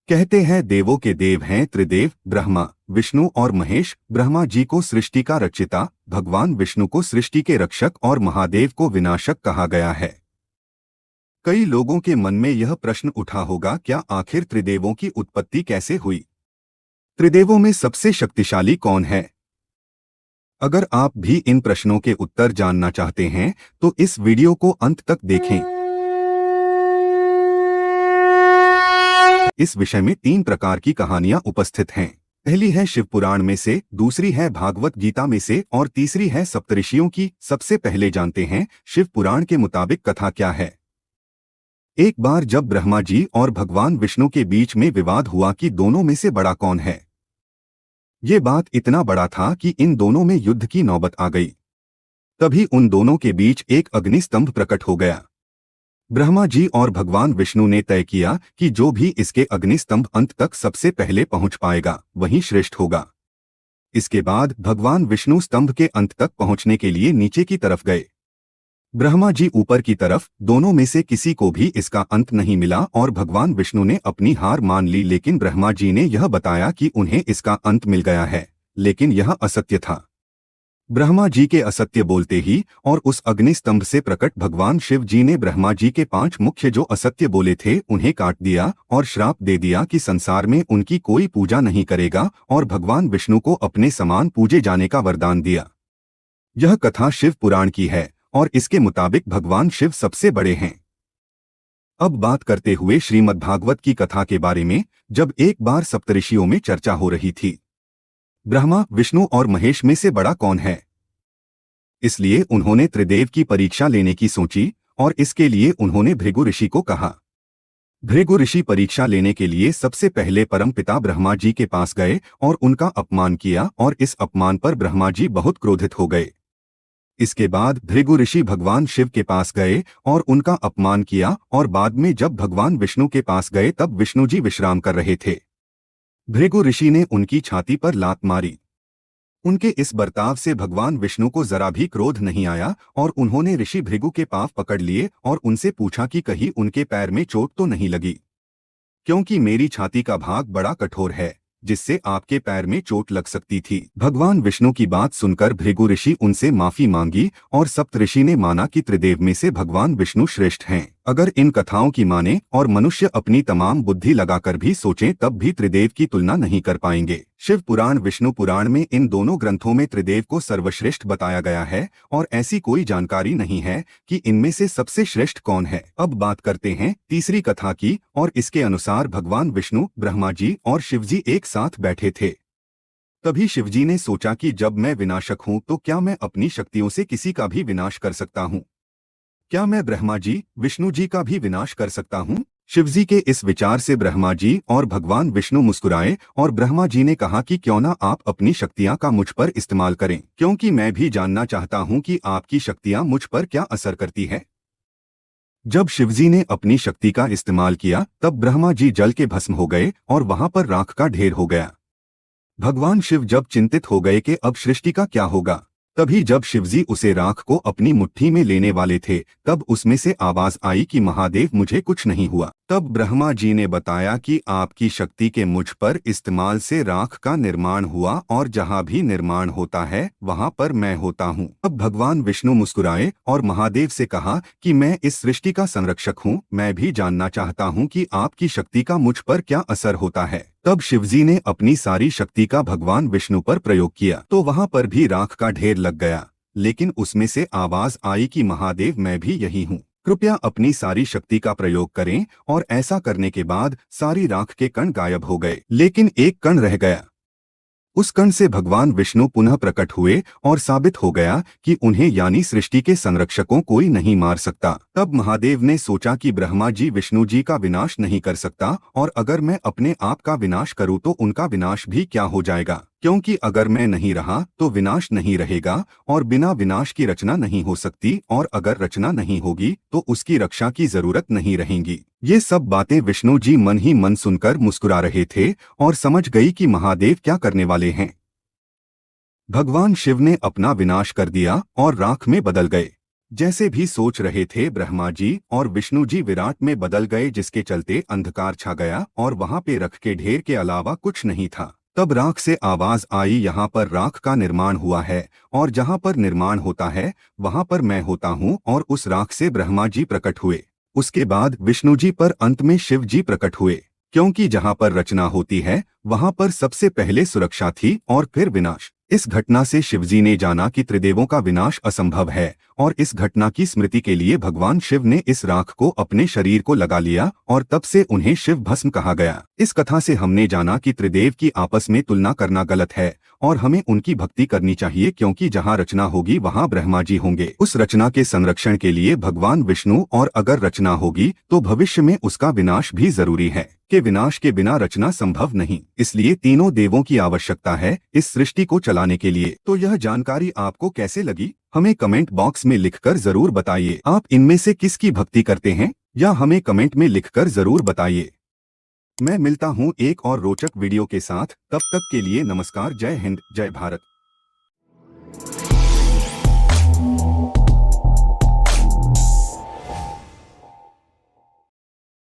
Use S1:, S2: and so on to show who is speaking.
S1: कहते हैं देवों के देव हैं त्रिदेव, ब्रह्मा, विष्णु और महेश। ब्रह्मा जी को सृष्टि का रचयिता, भगवान विष्णु को सृष्टि के रक्षक और महादेव को विनाशक कहा गया है। कई लोगों के मन में यह प्रश्न उठा होगा, क्या आखिर त्रिदेवों की उत्पत्ति कैसे हुई? त्रिदेवों में सबसे शक्तिशाली कौन है? अगर आप भी इन प्रश्नों के उत्तर जानना चाहते हैं तो इस वीडियो को अंत तक देखें। इस विषय में 3 प्रकार की कहानियां उपस्थित हैं। पहली है शिव पुराण में से, दूसरी है भागवत गीता में से और तीसरी है सप्तऋषियों की। सबसे पहले जानते हैं शिव पुराण के मुताबिक कथा क्या है। एक बार जब ब्रह्मा जी और भगवान विष्णु के बीच में विवाद हुआ कि दोनों में से बड़ा कौन है। ये बात इतना बड़ा था कि इन दोनों में युद्ध की नौबत आ गई। तभी उन दोनों के बीच एक अग्निस्तंभ प्रकट हो गया। ब्रह्मा जी और भगवान विष्णु ने तय किया कि जो भी इसके अग्निस्तंभ अंत तक सबसे पहले पहुंच पाएगा वही श्रेष्ठ होगा। इसके बाद भगवान विष्णु स्तंभ के अंत तक पहुंचने के लिए नीचे की तरफ गए। ब्रह्मा जी ऊपर की तरफ। दोनों में से किसी को भी इसका अंत नहीं मिला और भगवान विष्णु ने अपनी हार मान ली। लेकिन ब्रह्मा जी ने यह बताया कि उन्हें इसका अंत मिल गया है, लेकिन यह असत्य था। ब्रह्मा जी के असत्य बोलते ही और उस अग्नि स्तंभ से प्रकट भगवान शिव जी ने ब्रह्मा जी के 5 मुख्य जो असत्य बोले थे उन्हें काट दिया और श्राप दे दिया कि संसार में उनकी कोई पूजा नहीं करेगा, और भगवान विष्णु को अपने समान पूजे जाने का वरदान दिया। यह कथा शिव पुराण की है और इसके मुताबिक भगवान शिव सबसे बड़े हैं। अब बात करते हुए श्रीमद् भागवत की कथा के बारे में। जब एक बार सप्तऋषियों में चर्चा हो रही थी, ब्रह्मा, विष्णु और महेश में से बड़ा कौन है, इसलिए उन्होंने त्रिदेव की परीक्षा लेने की सोची और इसके लिए उन्होंने भृगु ऋषि को कहा। भृगु ऋषि परीक्षा लेने के लिए सबसे पहले परमपिता ब्रह्मा जी के पास गए और उनका अपमान किया, और इस अपमान पर ब्रह्मा जी बहुत क्रोधित हो गए। इसके बाद भृगु ऋषि भगवान शिव के पास गए और उनका अपमान किया, और बाद में जब भगवान विष्णु के पास गए तब विष्णु जी विश्राम कर रहे थे। भृगु ऋषि ने उनकी छाती पर लात मारी। उनके इस बर्ताव से भगवान विष्णु को जरा भी क्रोध नहीं आया और उन्होंने ऋषि भृगु के पांव पकड़ लिए और उनसे पूछा कि कहीं उनके पैर में चोट तो नहीं लगी, क्योंकि मेरी छाती का भाग बड़ा कठोर है जिससे आपके पैर में चोट लग सकती थी। भगवान विष्णु की बात सुनकर भृगु ऋषि उनसे माफी मांगी और सप्तऋषि ने माना कि त्रिदेव में से भगवान विष्णु श्रेष्ठ हैं। अगर इन कथाओं की माने और मनुष्य अपनी तमाम बुद्धि लगाकर भी सोचें तब भी त्रिदेव की तुलना नहीं कर पाएंगे। शिव पुराण, विष्णु पुराण में इन दोनों ग्रंथों में त्रिदेव को सर्वश्रेष्ठ बताया गया है और ऐसी कोई जानकारी नहीं है कि इनमें से सबसे श्रेष्ठ कौन है। अब बात करते हैं तीसरी कथा की, और इसके अनुसार भगवान विष्णु, ब्रह्मा जी और शिवजी एक साथ बैठे थे। तभी शिवजी ने सोचा कि जब मैं विनाशक हूँ तो क्या मैं अपनी शक्तियों से किसी का भी विनाश कर सकता हूँ? क्या मैं ब्रह्मा जी, विष्णु जी का भी विनाश कर सकता हूँ? शिवजी के इस विचार से ब्रह्मा जी और भगवान विष्णु मुस्कुराए और ब्रह्मा जी ने कहा कि क्यों ना आप अपनी शक्तियां का मुझ पर इस्तेमाल करें, क्योंकि मैं भी जानना चाहता हूं कि आपकी शक्तियां मुझ पर क्या असर करती है। जब शिवजी ने अपनी शक्ति का इस्तेमाल किया तब ब्रह्मा जी जल के भस्म हो गए और वहां पर राख का ढेर हो गया। भगवान शिव जब चिंतित हो गए कि अब सृष्टि का क्या होगा, तभी जब शिवजी उसे राख को अपनी मुट्ठी में लेने वाले थे तब उसमें से आवाज आई कि महादेव, मुझे कुछ नहीं हुआ। तब ब्रह्मा जी ने बताया कि आपकी शक्ति के मुझ पर इस्तेमाल से राख का निर्माण हुआ और जहाँ भी निर्माण होता है वहाँ पर मैं होता हूँ। अब भगवान विष्णु मुस्कुराए और महादेव से कहा कि मैं इस सृष्टि का संरक्षक हूँ, मैं भी जानना चाहता हूँ कि आपकी शक्ति का मुझ पर क्या असर होता है। तब शिवजी ने अपनी सारी शक्ति का भगवान विष्णु पर प्रयोग किया तो वहां पर भी राख का ढेर लग गया, लेकिन उसमें से आवाज आई कि महादेव, मैं भी यही हूँ, कृपया अपनी सारी शक्ति का प्रयोग करें। और ऐसा करने के बाद सारी राख के कण गायब हो गए, लेकिन एक कण रह गया। उस कण से भगवान विष्णु पुनः प्रकट हुए और साबित हो गया कि उन्हें यानी सृष्टि के संरक्षकों कोई नहीं मार सकता। तब महादेव ने सोचा कि ब्रह्मा जी विष्णु जी का विनाश नहीं कर सकता, और अगर मैं अपने आप का विनाश करूं तो उनका विनाश भी क्या हो जाएगा, क्योंकि अगर मैं नहीं रहा तो विनाश नहीं रहेगा और बिना विनाश की रचना नहीं हो सकती, और अगर रचना नहीं होगी तो उसकी रक्षा की जरूरत नहीं रहेगी। ये सब बातें विष्णु जी मन ही मन सुनकर मुस्कुरा रहे थे और समझ गई कि महादेव क्या करने वाले हैं। भगवान शिव ने अपना विनाश कर दिया और राख में बदल गए। जैसे भी सोच रहे थे ब्रह्मा जी और विष्णु जी विराट में बदल गए, जिसके चलते अंधकार छा गया और वहां पे रख के ढेर के अलावा कुछ नहीं था। तब राख से आवाज आई, यहाँ पर राख का निर्माण हुआ है और जहाँ पर निर्माण होता है वहां पर मैं होता हूँ। और उस राख से ब्रह्मा जी प्रकट हुए। उसके बाद विष्णु जी पर अंत में शिव जी प्रकट हुए, क्योंकि जहाँ पर रचना होती है वहां पर सबसे पहले सुरक्षा थी और फिर विनाश। इस घटना से शिवजी ने जाना कि त्रिदेवों का विनाश असंभव है और इस घटना की स्मृति के लिए भगवान शिव ने इस राख को अपने शरीर को लगा लिया और तब से उन्हें शिव भस्म कहा गया। इस कथा से हमने जाना कि त्रिदेव की आपस में तुलना करना गलत है और हमें उनकी भक्ति करनी चाहिए, क्योंकि जहाँ रचना होगी वहाँ ब्रह्मा जी होंगे। उस रचना के संरक्षण के लिए भगवान विष्णु, और अगर रचना होगी तो भविष्य में उसका विनाश भी जरूरी है, कि विनाश के बिना रचना संभव नहीं। इसलिए तीनों देवों की आवश्यकता है इस सृष्टि को चलाने के लिए। तो यह जानकारी आपको कैसे लगी, हमें कमेंट बॉक्स में लिखकर जरूर बताइए। आप इनमें से किसकी भक्ति करते हैं, या हमें कमेंट में लिखकर जरूर बताइए। मैं मिलता हूँ एक और रोचक वीडियो के साथ, तब तक के लिए नमस्कार। जय हिंद, जय भारत।